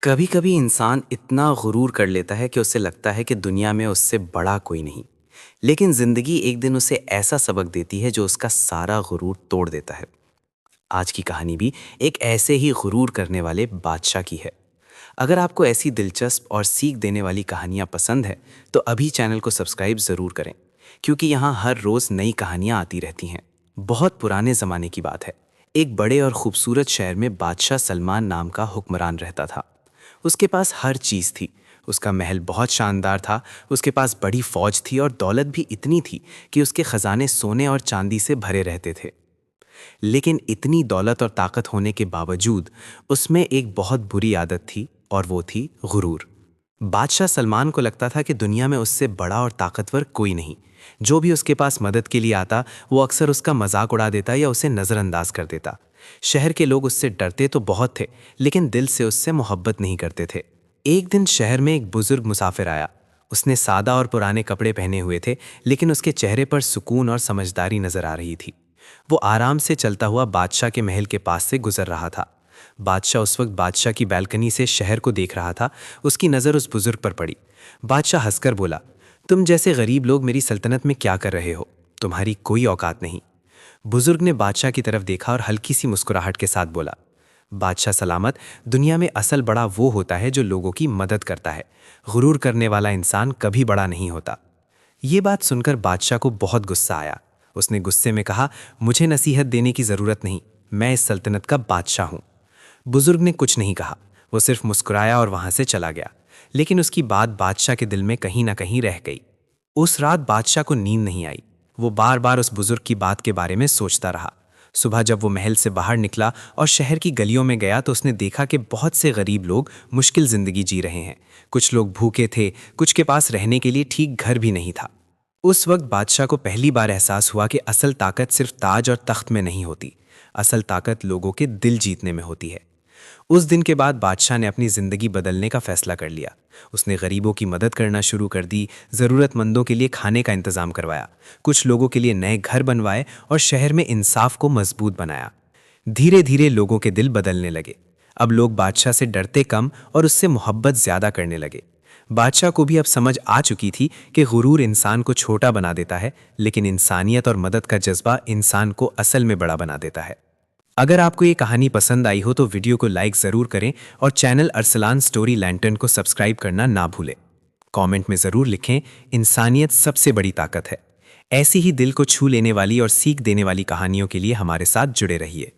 कभी कभी इंसान इतना गुरूर कर लेता है कि उसे लगता है कि दुनिया में उससे बड़ा कोई नहीं। लेकिन जिंदगी एक दिन उसे ऐसा सबक देती है जो उसका सारा गुरूर तोड़ देता है। आज की कहानी भी एक ऐसे ही गुरूर करने वाले बादशाह की है। अगर आपको ऐसी दिलचस्प और सीख देने वाली कहानियां पसंद है तो अभी चैनल को सब्सक्राइब जरूर करें, क्योंकि यहाँ हर रोज नई कहानियां आती रहती हैं। बहुत पुराने जमाने की बात है। एक बड़े और खूबसूरत शहर में बादशाह सलमान नाम का हुक्मरान रहता था। उसके पास हर चीज़ थी। उसका महल बहुत शानदार था। उसके पास बड़ी फौज थी और दौलत भी इतनी थी कि उसके खजाने सोने और चांदी से भरे रहते थे। लेकिन इतनी दौलत और ताकत होने के बावजूद उसमें एक बहुत बुरी आदत थी, और वो थी गुरूर। बादशाह सलमान को लगता था कि दुनिया में उससे बड़ा और ताकतवर कोई नहीं। जो भी उसके पास मदद के लिए आता वो अक्सर उसका मजाक उड़ा देता या उसे नज़रअंदाज कर देता। शहर के लोग उससे डरते तो बहुत थे, लेकिन दिल से उससे मोहब्बत नहीं करते थे। एक दिन शहर में एक बुजुर्ग मुसाफिर आया। उसने सादा और पुराने कपड़े पहने हुए थे, लेकिन उसके चेहरे पर सुकून और समझदारी नजर आ रही थी। वो आराम से चलता हुआ बादशाह के महल के पास से गुजर रहा था। बादशाह उस वक्त बादशाह की बैल्कनी से शहर को देख रहा था। उसकी नज़र उस बुजुर्ग पर पड़ी। बादशाह हंसकर बोला, तुम जैसे गरीब लोग मेरी सल्तनत में क्या कर रहे हो? तुम्हारी कोई औकात नहीं। बुजुर्ग ने बादशाह की तरफ देखा और हल्की सी मुस्कुराहट के साथ बोला, बादशाह सलामत, दुनिया में असल बड़ा वो होता है जो लोगों की मदद करता है। गुरूर करने वाला इंसान कभी बड़ा नहीं होता। ये बात सुनकर बादशाह को बहुत गुस्सा आया। उसने गुस्से में कहा, मुझे नसीहत देने की ज़रूरत नहीं, मैं इस सल्तनत का बादशाह हूँ। बुजुर्ग ने कुछ नहीं कहा। वो सिर्फ मुस्कुराया और वहाँ से चला गया। लेकिन उसकी बात बादशाह के दिल में कहीं ना कहीं रह गई। उस रात बादशाह को नींद नहीं आई। वो बार बार उस बुजुर्ग की बात के बारे में सोचता रहा। सुबह जब वो महल से बाहर निकला और शहर की गलियों में गया तो उसने देखा कि बहुत से गरीब लोग मुश्किल जिंदगी जी रहे हैं। कुछ लोग भूखे थे, कुछ के पास रहने के लिए ठीक घर भी नहीं था। उस वक्त बादशाह को पहली बार एहसास हुआ कि असल ताकत सिर्फ ताज और तख्त में नहीं होती। असल ताकत लोगों के दिल जीतने में होती है। उस दिन के बाद बादशाह ने अपनी ज़िंदगी बदलने का फैसला कर लिया। उसने गरीबों की मदद करना शुरू कर दी, ज़रूरतमंदों के लिए खाने का इंतज़ाम करवाया, कुछ लोगों के लिए नए घर बनवाए और शहर में इंसाफ को मजबूत बनाया। धीरे धीरे लोगों के दिल बदलने लगे। अब लोग बादशाह से डरते कम और उससे मोहब्बत ज़्यादा करने लगे। बादशाह को भी अब समझ आ चुकी थी कि गुरूर इंसान को छोटा बना देता है, लेकिन इंसानियत और मदद का जज्बा इंसान को असल में बड़ा बना देता है। अगर आपको ये कहानी पसंद आई हो तो वीडियो को लाइक ज़रूर करें और चैनल अरसलान स्टोरी लैंटर्न को सब्सक्राइब करना ना भूलें। कमेंट में ज़रूर लिखें, इंसानियत सबसे बड़ी ताकत है। ऐसी ही दिल को छू लेने वाली और सीख देने वाली कहानियों के लिए हमारे साथ जुड़े रहिए।